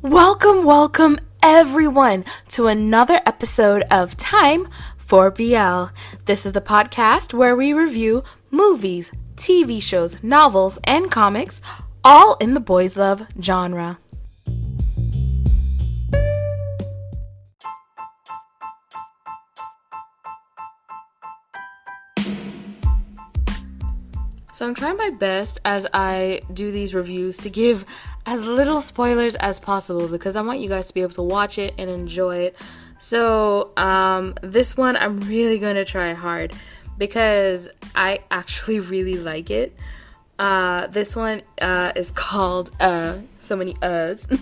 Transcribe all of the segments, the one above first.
Welcome everyone to another episode of Time for BL. This is the podcast where we review movies, TV shows, novels, and comics, all in the boys love genre. So I'm trying my best as I do these reviews to give as little spoilers as possible because I want you guys to be able to watch it and enjoy it. So this one I'm really going to try hard because I actually really like it. This one is called, so many uhs,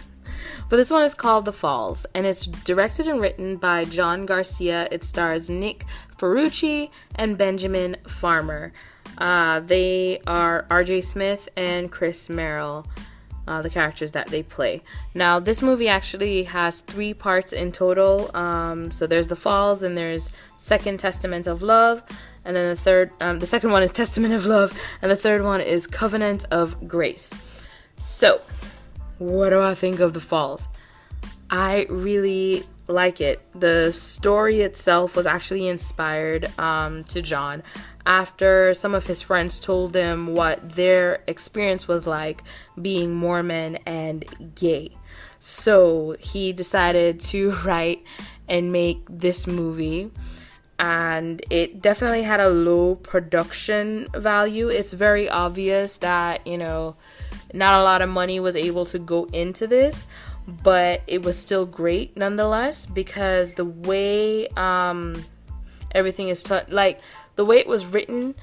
but this one is called The Falls, and it's directed and written by John Garcia. It stars Nick Ferrucci and Benjamin Farmer. They are RJ Smith and Chris Merrill, the characters that they play. Now, this movie actually has 3 parts in total. So there's The Falls, and there's Second Testament of Love, and then the second one is Testament of Love, and the third one is Covenant of Grace. So, what do I think of The Falls? I really like it. The story itself was actually inspired to John after some of his friends told him what their experience was like being Mormon and gay. So he decided to write and make this movie, and it definitely had a low production value. It's very obvious that, not a lot of money was able to go into this, but it was still great nonetheless because the way everything is the way it was written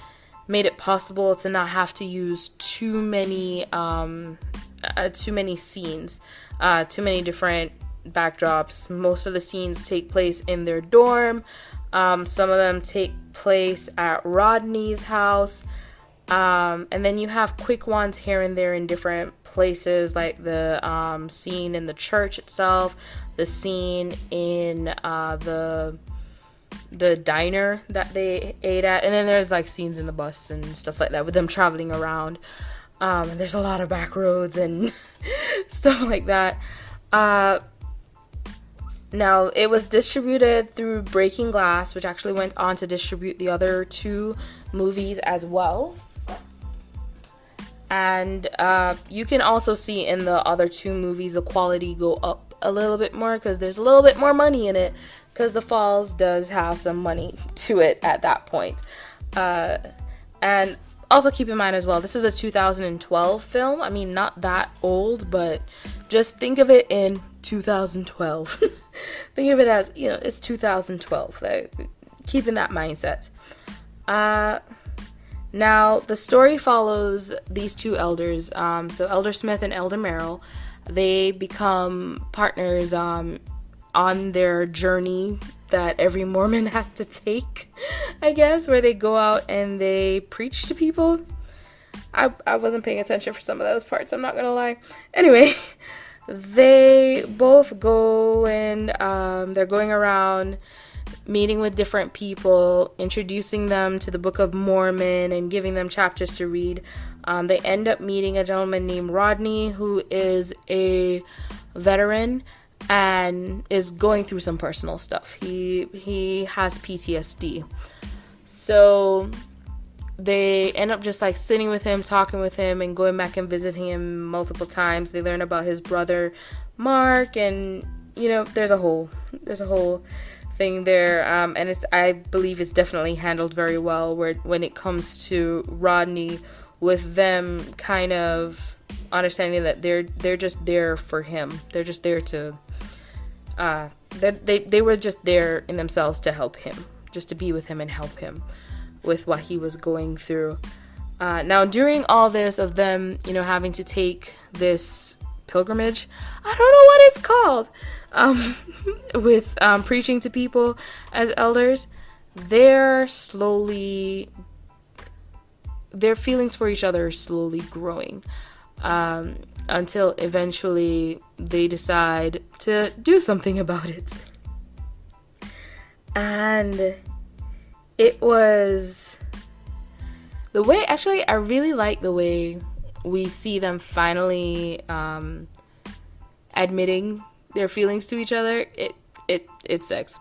made it possible to not have to use too many scenes, too many different backdrops. Most of the scenes take place in their dorm. Some of them take place at Rodney's house. And then you have quick ones here and there in different places, like the scene in the church itself, the scene in the diner that they ate at, and then there's like scenes in the bus and stuff like that with them traveling around. And there's a lot of back roads and stuff like that. Now, it was distributed through Breaking Glass, which actually went on to distribute the other 2 movies as well. And you can also see in the other 2 movies the quality go up a little bit more because there's a little bit more money in it, because The Falls does have some money to it at that point. And also keep in mind as well, this is a 2012 film. I mean, not that old, but just think of it in 2012. Think of it as, it's 2012. Keep in that mindset. Now, the story follows these 2 elders. So Elder Smith and Elder Merrill, they become partners on their journey that every Mormon has to take, I guess, where they go out and they preach to people. I wasn't paying attention for some of those parts, I'm not gonna lie. Anyway, they both go and they're going around meeting with different people, introducing them to the Book of Mormon and giving them chapters to read. They end up meeting a gentleman named Rodney, who is a veteran and is going through some personal stuff. He has PTSD. So they end up just like sitting with him, talking with him, and going back and visiting him multiple times. They learn about his brother Mark, and there's a whole thing there, and I believe it's definitely handled very well when it comes to Rodney, with them kind of understanding that they're just there for him. They're just there to they were just there in themselves to help him, just to be with him and help him with what he was going through. Now, during all this of them, having to take this pilgrimage, I don't know what it's called, with preaching to people as elders, their feelings for each other are slowly growing, until eventually they decide to do something about it. And it was the way, actually, I really like the way we see them finally admitting their feelings to each other, it's sex.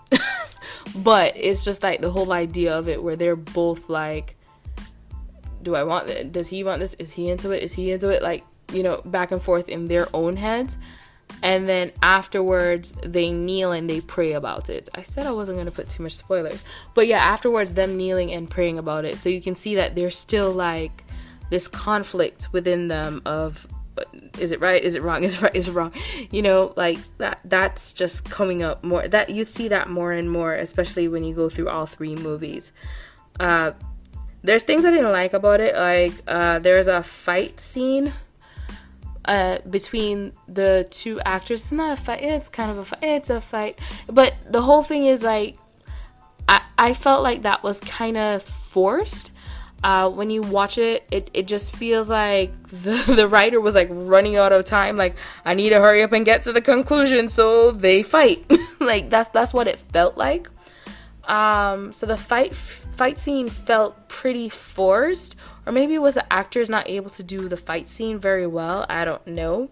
But it's just like the whole idea of it where they're both like, do I want it? Does he want this? Is he into it? Is he into it? Like, you know, back and forth in their own heads. And then afterwards, they kneel and they pray about it. I said I wasn't going to put too much spoilers. But yeah, afterwards, them kneeling and praying about it. So you can see that there's still like this conflict within them of, is it right? Is it wrong? Is it right? Is it wrong? You know, like that's just coming up more. That you see that more and more, especially when you go through all three movies. There's things I didn't like about it. Like there's a fight scene between the two actors. It's not a fight. It's kind of a fight. It's a fight. But the whole thing is like, I felt like that was kind of forced. When you watch it, it just feels like the writer was like running out of time. Like, I need to hurry up and get to the conclusion, so they fight. Like that's what it felt like. So the fight scene felt pretty forced, or maybe it was the actors not able to do the fight scene very well. I don't know.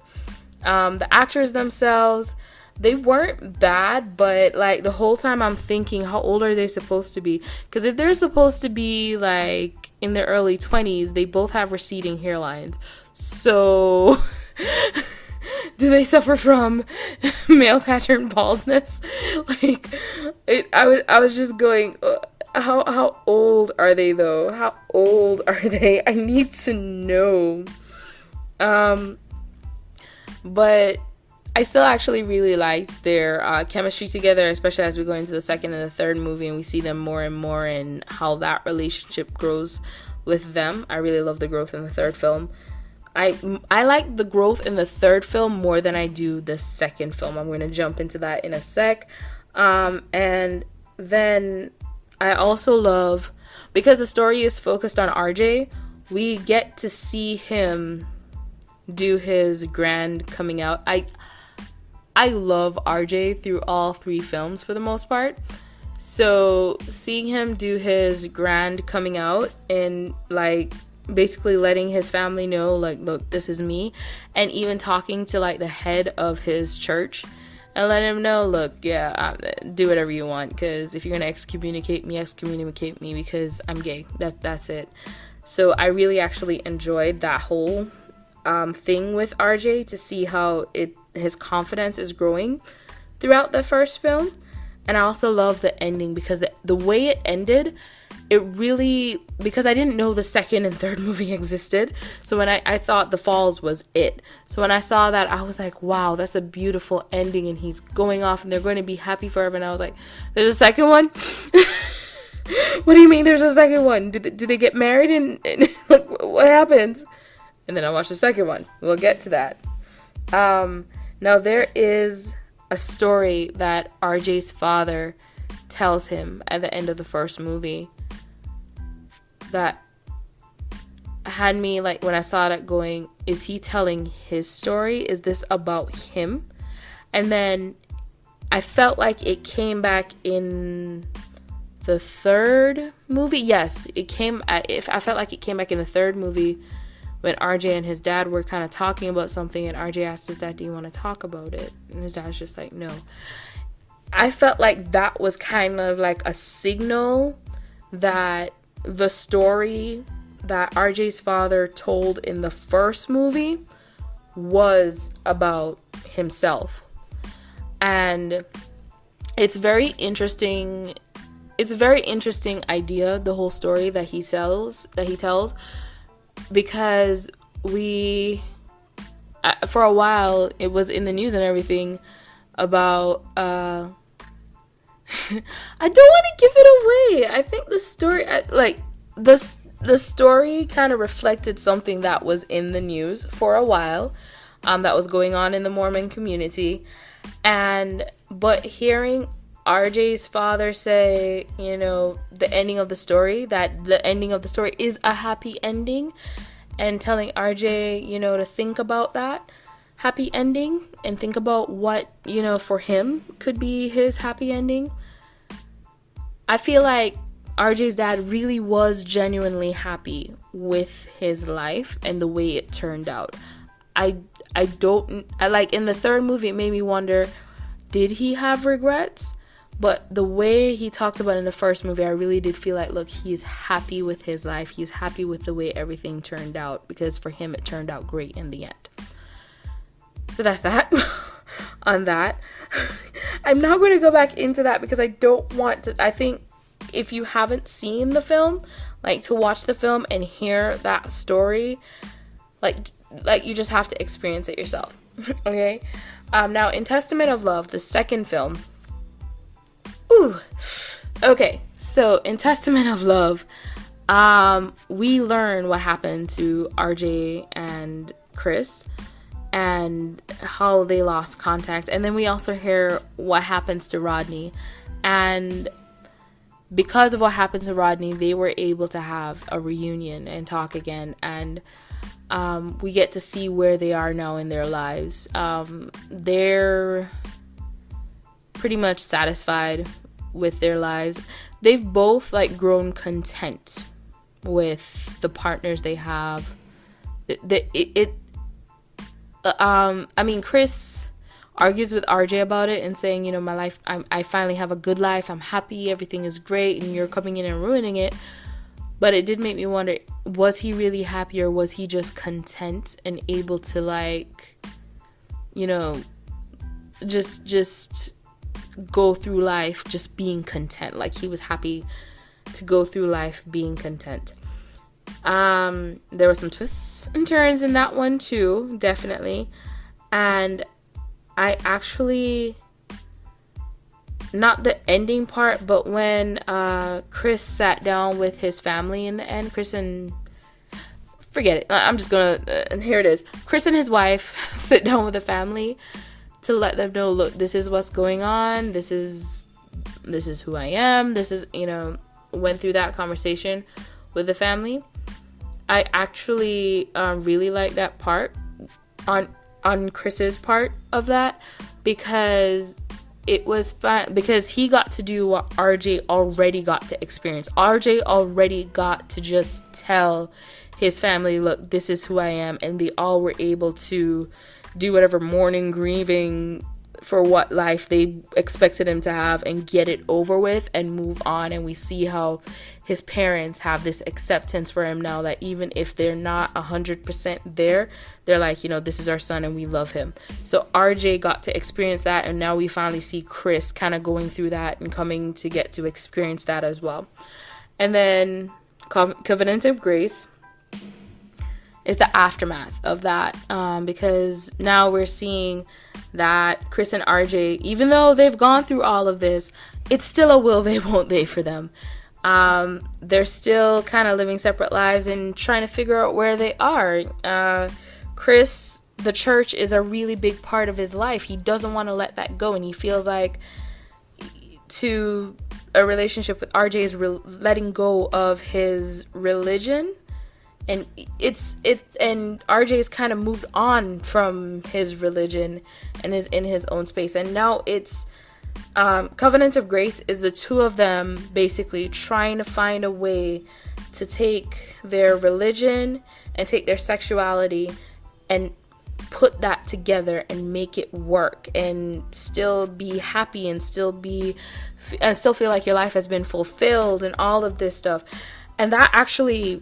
The actors themselves, they weren't bad, but like the whole time I'm thinking, how old are they supposed to be? Because if they're supposed to be like in their early 20s, they both have receding hairlines. So do they suffer from male pattern baldness? Like, I was just going, how old are they though? How old are they? I need to know. But I still actually really liked their chemistry together, especially as we go into the second and the third movie and we see them more and more and how that relationship grows with them. I really love the growth in the third film. I like the growth in the third film more than I do the second film. I'm going to jump into that in a sec. And then I also love, because the story is focused on RJ, we get to see him do his grand coming out. I love RJ through all three films for the most part. So seeing him do his grand coming out and like basically letting his family know, like, look, this is me, and even talking to like the head of his church and let him know, look, yeah, do whatever you want, because if you're gonna excommunicate me because I'm gay. That's it. So I really actually enjoyed that whole thing with RJ, to see how his confidence is growing throughout the first film. And I also love the ending, because the way it ended, it really, because I didn't know the second and third movie existed. So when I thought The Falls was it. So when I saw that, I was like, wow, that's a beautiful ending, and he's going off and they're going to be happy forever. And I was like, there's a second one? What do you mean there's a second one? Do they get married and like, what happens? And then I watched the second one. We'll get to that. Now there is a story that RJ's father tells him at the end of the first movie that had me, like, when I saw that, going, is he telling his story? Is this about him? And then I felt like it came back in the third movie. Yes, I felt like it came back in the third movie when RJ and his dad were kind of talking about something, and RJ asked his dad, do you want to talk about it? And his dad's just like, no. I felt like that was kind of like a signal that the story that RJ's father told in the first movie was about himself. And it's very interesting. It's a very interesting idea, the whole story that he tells, because for a while, it was in the news and everything about, I don't want to give it away. I think the story, like, the story kind of reflected something that was in the news for a while, that was going on in the Mormon community. But hearing RJ's father say, you know, the ending of the story, that the ending of the story is a happy ending, and telling RJ, you know, to think about that happy ending and think about what, you know, for him could be his happy ending. I feel like RJ's dad really was genuinely happy with his life and the way it turned out. I don't, I like, in the third movie, it made me wonder, did he have regrets? But the way he talked about it in the first movie, I really did feel like, look, he's happy with his life. He's happy with the way everything turned out, because for him, it turned out great in the end. So that's that on that. I'm not going to go back into that because I don't want to. I think if you haven't seen the film, like, to watch the film and hear that story, like you just have to experience it yourself. Okay. Now in Testament of Love, the second film. Ooh. Okay. So in Testament of Love, we learn what happened to RJ and Chris and how they lost contact. And then we also hear what happens to Rodney. And because of what happened to Rodney, they were able to have a reunion and talk again. And we get to see where they are now in their lives. They're pretty much satisfied with their lives. They've both, like, grown content with the partners they have. I mean, Chris argues with RJ about it and saying, you know, my life, I finally have a good life. I'm happy. Everything is great. And you're coming in and ruining it. But it did make me wonder, was he really happy, or was he just content and able to, like, you know, just go through life just being content? Like, he was happy to go through life being content. There were some twists and turns in that one too, definitely. And I actually, not the ending part, but when Chris sat down with his family in the end, Chris and, forget it, I'm just gonna, here it is. Chris and his wife sit down with the family to let them know, look, this is what's going on, this is who I am, this is, you know, went through that conversation with the family. I actually really like that part on Chris's part of that, because it was fun, because he got to do what RJ already got to experience. RJ already got to just tell his family, look, this is who I am, and they all were able to do whatever mourning, grieving for what life they expected him to have and get it over with and move on. And we see how his parents have this acceptance for him now, that even if they're not 100% there, they're like, you know, this is our son and we love him. So RJ got to experience that, and now we finally see Chris kind of going through that and coming to get to experience that as well. And then Covenant of Grace is the aftermath of that, because now we're seeing that Chris and RJ, even though they've gone through all of this, it's still a will they won't they for them. They're still kind of living separate lives and trying to figure out where they are. Chris, the church is a really big part of his life. He doesn't want to let that go, and he feels like to a relationship with RJ is letting go of his religion. And and RJ's kind of moved on from his religion and is in his own space. And now it's Covenant of Grace is the two of them basically trying to find a way to take their religion and take their sexuality and put that together and make it work and still be happy and still feel like your life has been fulfilled and all of this stuff. And that actually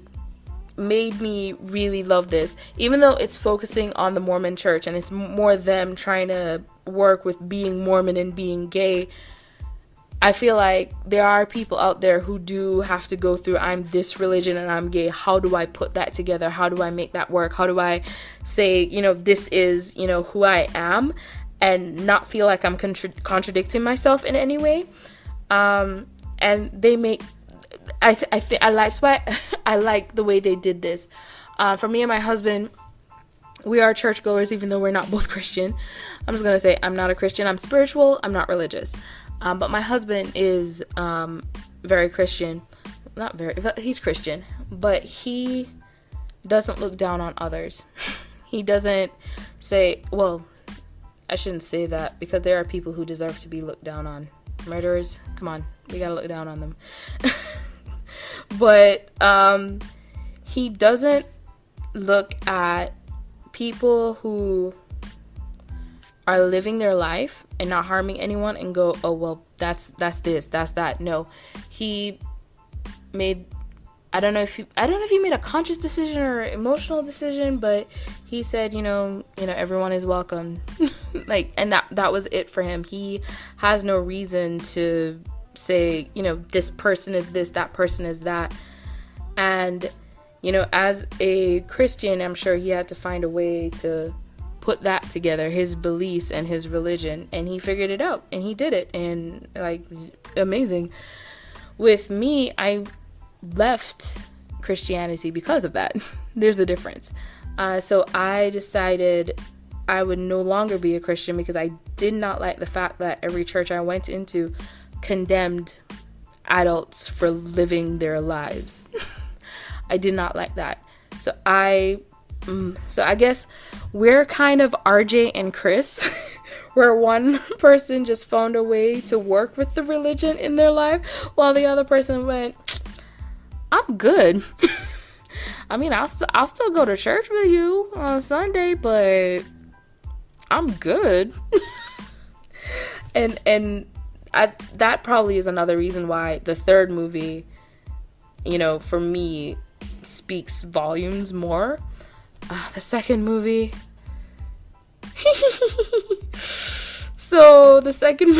made me really love this, even though it's focusing on the Mormon church and it's more them trying to work with being Mormon and being gay. I feel like there are people out there who do have to go through, I'm this religion and I'm gay. How do I put that together? How do I make that work? How do I say, you know, this is, you know, who I am, and not feel like I'm contradicting myself in any way? And they make, I like the way they did this. For me and my husband, we are churchgoers, even though we're not both Christian. I'm just gonna say I'm not a Christian. I'm spiritual. I'm not religious. But my husband is very Christian. Not very, but he's Christian. But he doesn't look down on others. He doesn't say, well, I shouldn't say that, because there are people who deserve to be looked down on. Murderers, come on, we gotta look down on them. But he doesn't look at people who are living their life and not harming anyone and go, oh, well, that's this, that's that. No, he made, I don't know if he made a conscious decision or emotional decision, but he said, you know, everyone is welcome. Like, and that was it for him. He has no reason to say, you know, this person is this, that person is that. And, you know, as a Christian, I'm sure he had to find a way to put that together, his beliefs and his religion, and he figured it out and he did it, and like, amazing. With me, I left Christianity because of that. There's the difference. So I decided I would no longer be a Christian because I did not like the fact that every church I went into condemned adults for living their lives. I did not like that. So I guess we're kind of RJ and Chris, where one person just found a way to work with the religion in their life, while the other person went, I'm good. I mean, I'll still go to church with you on Sunday, but I'm good. and that probably is another reason why the third movie, you know, for me, speaks volumes more. The second movie. So in the second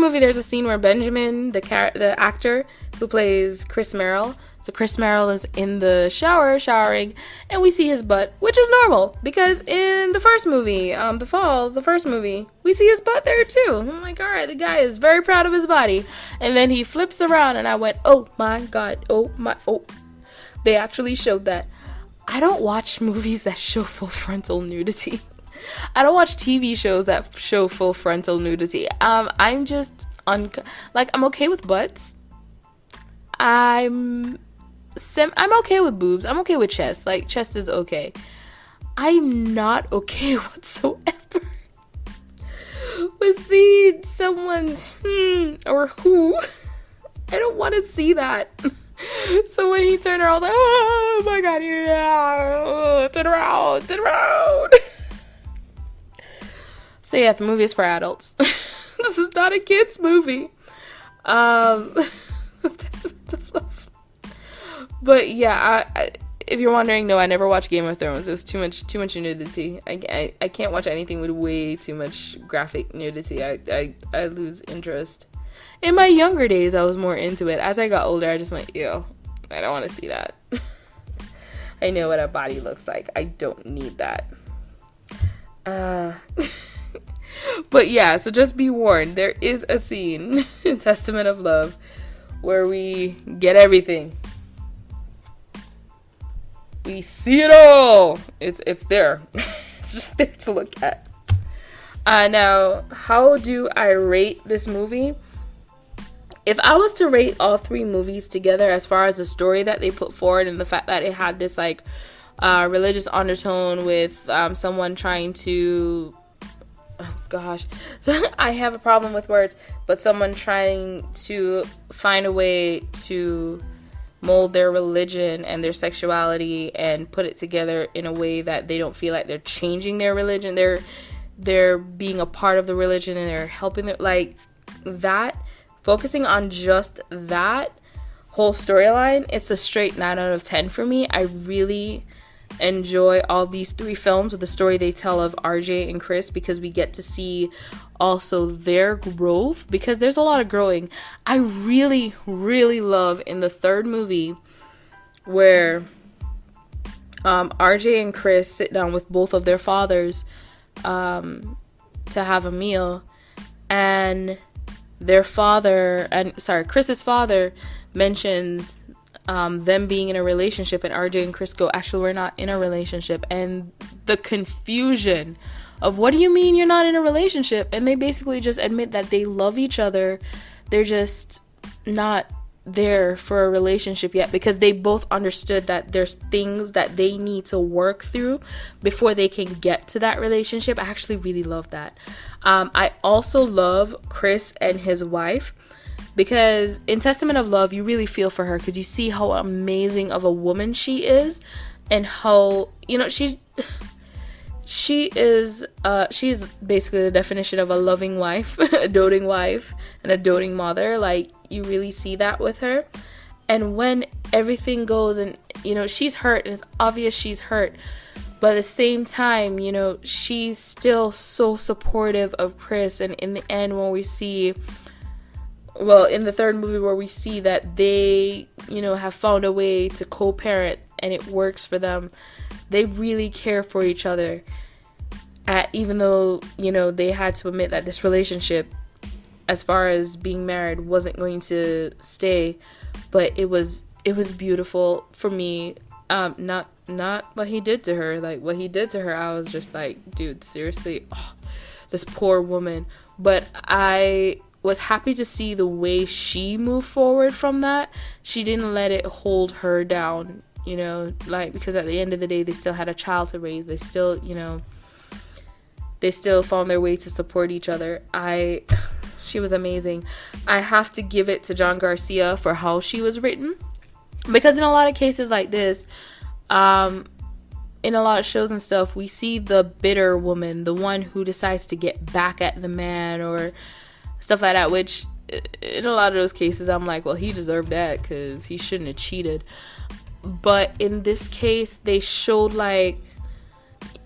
movie, there's a scene where Benjamin, the actor who plays Chris Merrill, so Chris Merrill is in the shower showering, and we see his butt, which is normal because in the first movie, the first movie, we see his butt there too. I'm like, all right, the guy is very proud of his body, and then he flips around, and I went, oh my god, oh. They actually showed that. I don't watch movies that show full frontal nudity. I don't watch TV shows that show full frontal nudity. I'm just I'm okay with butts. I'm okay with boobs. I'm okay with chest. Like, chest is okay. I'm not okay whatsoever with seeing someone's or who. I don't want to see that. So when he turned around, I was like, oh my god, yeah, turn around. So yeah, the movie is for adults. This is not a kid's movie. But yeah, if you're wondering, no, I never watched Game of Thrones. It was too much nudity. I can't watch anything with way too much graphic nudity. I lose interest. In my younger days, I was more into it. As I got older, I just went, ew, I don't want to see that. I know what a body looks like. I don't need that. But yeah, so just be warned. There is a scene in Testament of Love where we get everything. We see it all. It's there. It's just there to look at. Now, how do I rate this movie? If I was to rate all three movies together as far as the story that they put forward and the fact that it had this like religious undertone with someone trying to, oh gosh, I have a problem with words, but someone trying to find a way to mold their religion and their sexuality and put it together in a way that they don't feel like they're changing their religion. They're being a part of the religion and they're helping them, like that. Focusing on just that whole storyline, it's a straight 9 out of 10 for me. I really enjoy all these three films with the story they tell of RJ and Chris, because we get to see also their growth, because there's a lot of growing. I really, really love in the third movie where RJ and Chris sit down with both of their fathers to have a meal, and Chris's father mentions them being in a relationship, and RJ and Chris go, actually, we're not in a relationship. And the confusion of, what do you mean you're not in a relationship? And they basically just admit that they love each other. They're just not there for a relationship yet, because they both understood that there's things that they need to work through before they can get to that relationship. I actually really love that. I also love Chris and his wife, because in Testament of Love, you really feel for her because you see how amazing of a woman she is. and how, you know, she's basically the definition of a loving wife, a doting wife, and a doting mother. Like, you really see that with her. And when everything goes, and, you know, she's hurt, and it's obvious she's hurt, but at the same time, you know, she's still so supportive of Chris. And in the end, when we see, well, in the third movie, where we see that they, you know, have found a way to co-parent and it works for them, they really care for each other. Even though, you know, they had to admit that this relationship, as far as being married, wasn't going to stay, but it was beautiful for me. Not what he did to her. Like, what he did to her, I was just like, dude, seriously, this poor woman. But I was happy to see the way she moved forward from that. She didn't let it hold her down, you know, like, because at the end of the day, they still had a child to raise. They still, you know, they still found their way to support each other. She was amazing. I have to give it to John Garcia for how she was written, because in a lot of cases like this, in a lot of shows and stuff, we see the bitter woman, the one who decides to get back at the man or stuff like that, which in a lot of those cases, I'm like, well, he deserved that because he shouldn't have cheated. But in this case, they showed, like,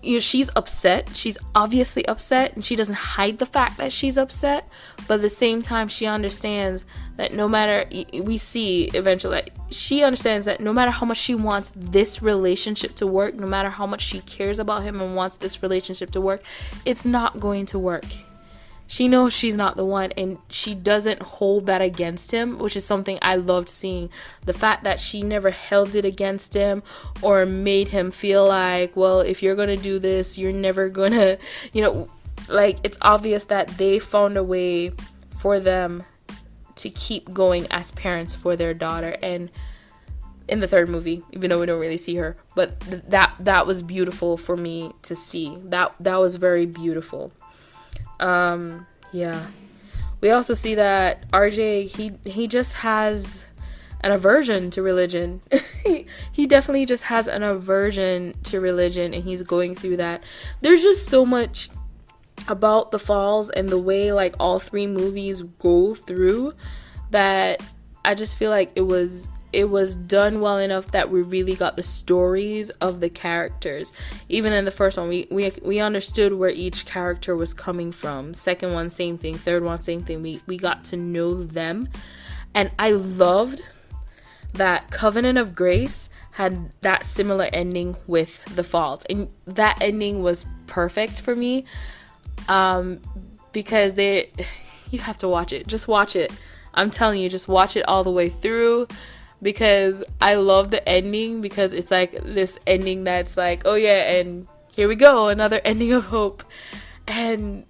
you know, she's upset. She's obviously upset, and she doesn't hide the fact that she's upset. But at the same time, she understands that no matter, we see eventually, like, she understands that no matter how much she wants this relationship to work, no matter how much she cares about him and wants this relationship to work, it's not going to work. She knows she's not the one, and she doesn't hold that against him, which is something I loved seeing. The fact that she never held it against him or made him feel like, well, if you're going to do this, you're never going to, you know, like, it's obvious that they found a way for them to keep going as parents for their daughter. And in the third movie, even though we don't really see her, but that was beautiful for me to see. That was very beautiful. Yeah. We also see that RJ, he just has an aversion to religion. He definitely just has an aversion to religion, and he's going through that. There's just so much about The Falls and the way, like, all three movies go through, that I just feel like it was done well enough that we really got the stories of the characters. Even in the first one, we understood where each character was coming from. Second one, same thing. Third one, same thing. We got to know them. And I loved that Covenant of Grace had that similar ending with The Falls. And that ending was perfect for me. Because you have to watch it. Just watch it. I'm telling you, just watch it all the way through. Because I love the ending, because it's like this ending that's like, oh yeah, and here we go, another ending of hope. And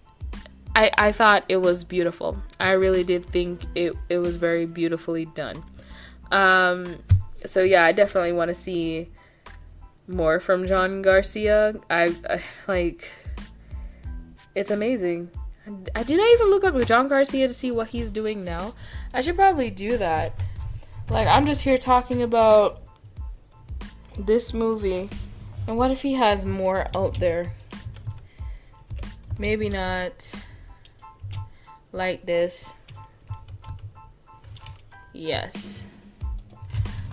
I thought it was beautiful. I really did think it was very beautifully done. So yeah, I definitely want to see more from John Garcia. I like, it's amazing. Did I even look up John Garcia to see what he's doing now? I should probably do that. Like, I'm just here talking about this movie, and what if he has more out there? Maybe not like this. Yes.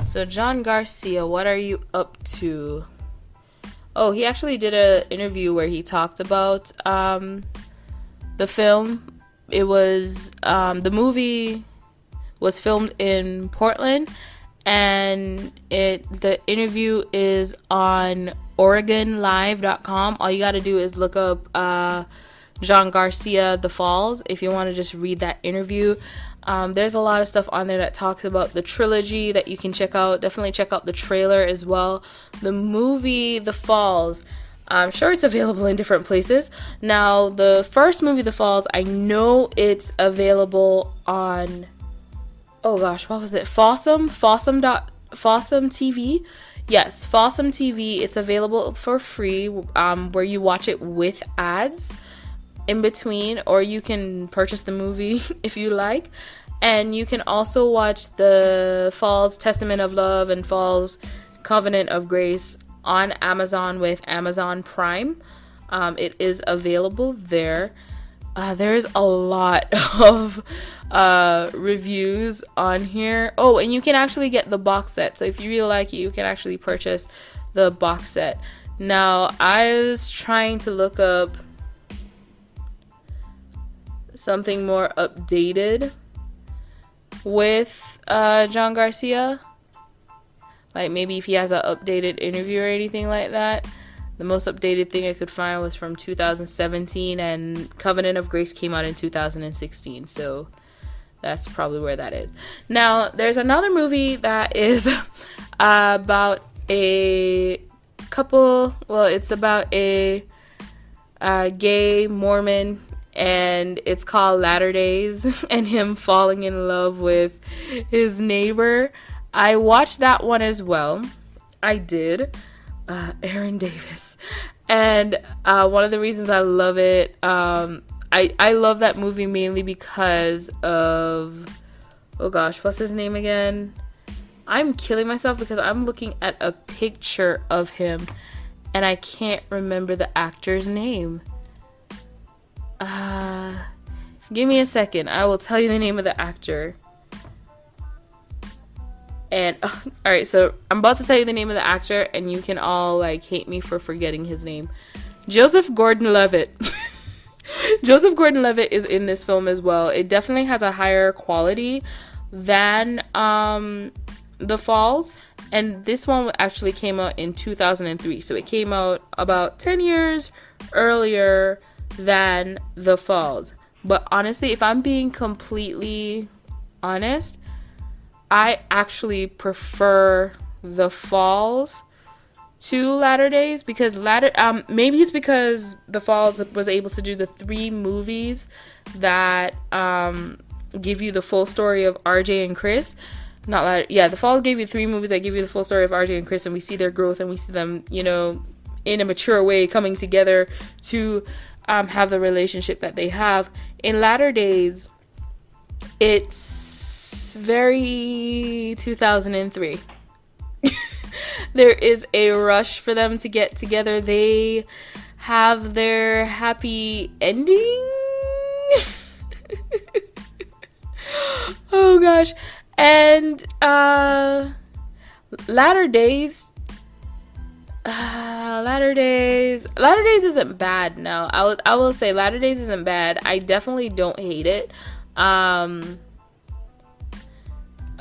So, John Garcia, what are you up to? Oh, he actually did an interview where he talked about the film. It was the movie was filmed in Portland, and the interview is on OregonLive.com. All you got to do is look up John Garcia, The Falls, if you want to just read that interview. There's a lot of stuff on there that talks about the trilogy that you can check out. Definitely check out the trailer as well. The movie, The Falls, I'm sure it's available in different places. Now, the first movie, The Falls, I know it's available on, oh gosh, what was it? Fossum TV. Yes, Fossum TV. It's available for free, where you watch it with ads in between, or you can purchase the movie if you like. And you can also watch the Falls Testament of Love and Falls Covenant of Grace on Amazon with Amazon Prime. It is available there. There's a lot of reviews on here. Oh, and you can actually get the box set. So if you really like it, you can actually purchase the box set. Now, I was trying to look up something more updated with John Garcia. Like maybe if he has an updated interview or anything like that. The most updated thing I could find was from 2017, and Covenant of Grace came out in 2016. So that's probably where that is. Now, there's another movie that is about a couple. Well, it's about a gay Mormon, and it's called Latter Days, and him falling in love with his neighbor. I watched that one as well. I did. Aaron Davis. And one of the reasons I love it, I love that movie mainly because of, oh gosh, what's his name again? I'm killing myself because I'm looking at a picture of him and I can't remember the actor's name. Give me a second. I will tell you the name of the actor. And, alright, so I'm about to tell you the name of the actor, and you can all, like, hate me for forgetting his name. Joseph Gordon-Levitt. Joseph Gordon-Levitt is in this film as well. It definitely has a higher quality than The Falls, and this one actually came out in 2003. So it came out about 10 years earlier than The Falls. But honestly, if I'm being completely honest, I actually prefer The Falls to Latter Days because maybe it's because The Falls was able to do the 3 movies that give you the full story of RJ and Chris. The Falls gave you 3 movies that give you the full story of RJ and Chris, and we see their growth and we see them, you know, in a mature way coming together to have the relationship that they have. In Latter Days, it's very 2003. There is a rush for them to get together. They have their happy ending. Oh gosh. And Latter Days isn't bad. No, I will say Latter Days isn't bad. I definitely don't hate it.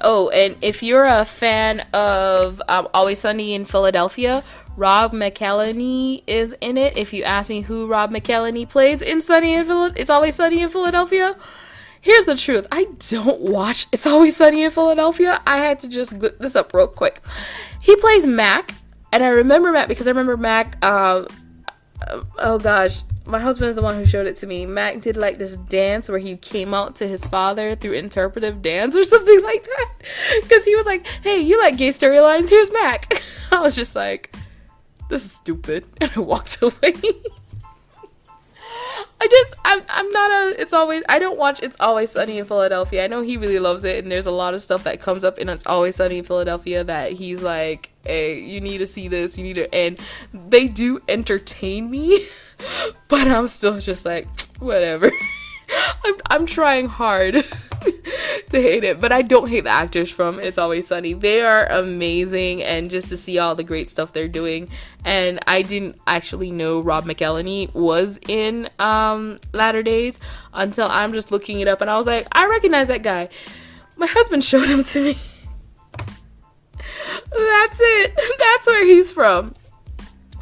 Oh, and if you're a fan of Always Sunny in Philadelphia, Rob McElhenney is in it. If you ask me who Rob McElhenney plays in It's Always Sunny in Philadelphia, here's the truth. I don't watch It's Always Sunny in Philadelphia. I had to just look this up real quick. He plays Mac, and I remember Mac because I remember Mac, oh gosh, my husband is the one who showed it to me. Mac did like this dance where he came out to his father through interpretive dance or something like that. Because he was like, hey, you like gay storylines? Here's Mac. I was just like, this is stupid. And I walked away. I don't watch It's Always Sunny in Philadelphia. I know he really loves it, and there's a lot of stuff that comes up in It's Always Sunny in Philadelphia that he's like, hey, you need to see this, and they do entertain me, but I'm still just like, whatever. I'm trying hard to hate it, but I don't hate the actors from It's Always Sunny. They are amazing, and just to see all the great stuff they're doing. And I didn't actually know Rob McElhenney was in Latter Days until I'm just looking it up, and I was like, I recognize that guy. My husband showed him to me. That's it. That's where he's from.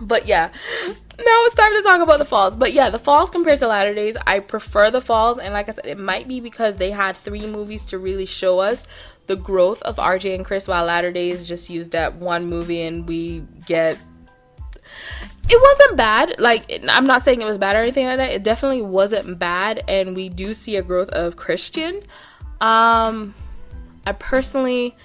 But yeah, now it's time to talk about The Falls. But yeah, The Falls compared to Latter Days, I prefer The Falls. And like I said, it might be because they had 3 movies to really show us the growth of RJ and Chris, while Latter Days just used that 1 movie and we get... It wasn't bad. Like, I'm not saying it was bad or anything like that. It definitely wasn't bad. And we do see a growth of Christian. I personally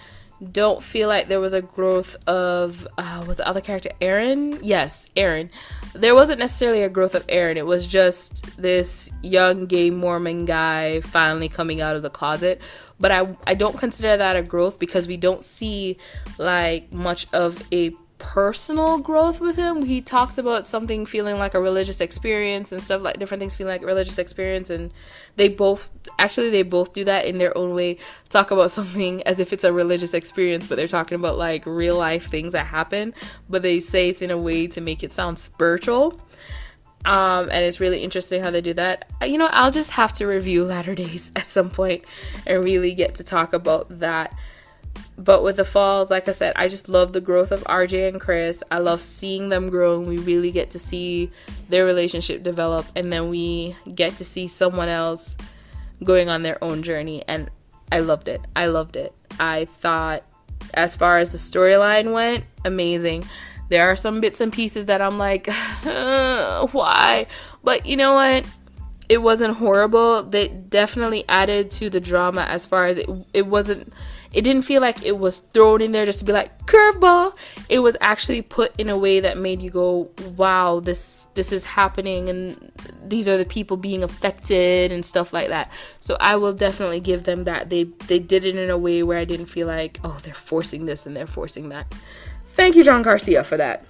don't feel like there was a growth of was the other character Aaron? Yes, Aaron. There wasn't necessarily a growth of Aaron. It was just this young gay Mormon guy finally coming out of the closet. But I don't consider that a growth because we don't see like much of a personal growth with him. He talks about something feeling like a religious experience and stuff, like different things feeling like a religious experience, and they both do that in their own way. Talk about something as if it's a religious experience, but they're talking about like real life things that happen, but they say it's in a way to make it sound spiritual. And it's really interesting how they do that. You know, I'll just have to review Latter Days at some point and really get to talk about that. But with The Falls, like I said, I just love the growth of RJ and Chris. I love seeing them grow, and we really get to see their relationship develop, and then we get to see someone else going on their own journey, and I loved it. I thought, as far as the storyline went, amazing. There are some bits and pieces that I'm like, why? But you know what? It wasn't horrible. They definitely added to the drama as far as it didn't feel like it was thrown in there just to be like curveball. It was actually put in a way that made you go, wow, this is happening, and these are the people being affected and stuff like that. So I will definitely give them that. They did it in a way where I didn't feel like, oh, they're forcing this and they're forcing that. Thank you, John Garcia, for that.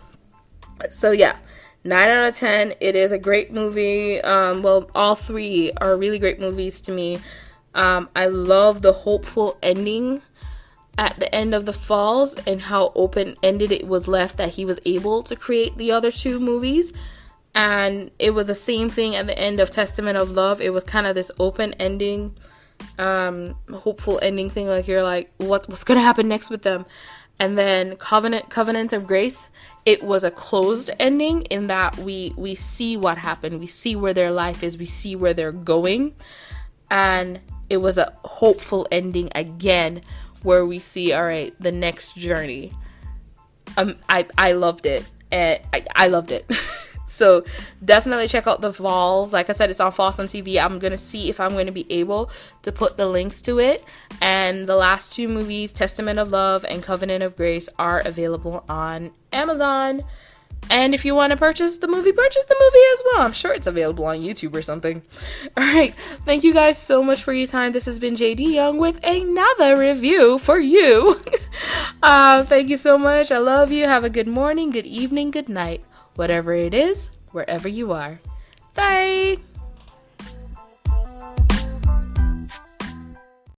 So yeah, 9 out of 10. It is a great movie. Well, all three are really great movies to me. I love the hopeful ending at the end of The Falls and how open-ended it was left that he was able to create the other two movies. And it was the same thing at the end of Testament of Love. It was kind of this open ending, hopeful ending thing. Like, you're like, what's going to happen next with them? And then Covenant of Grace, it was a closed ending in that we see what happened. We see where their life is. We see where they're going. And it was a hopeful ending again, where we see, all right, the next journey. I loved it. And I loved it. So definitely check out The Falls. Like I said, it's on Fawsome TV. I'm going to see if I'm going to be able to put the links to it. And the last two movies, Testament of Love and Covenant of Grace, are available on Amazon. And if you want to purchase the movie as well. I'm sure it's available on YouTube or something. All right. Thank you guys so much for your time. This has been JD Young with another review for you. Thank you so much. I love you. Have a good morning, good evening, good night. Whatever it is, wherever you are. Bye.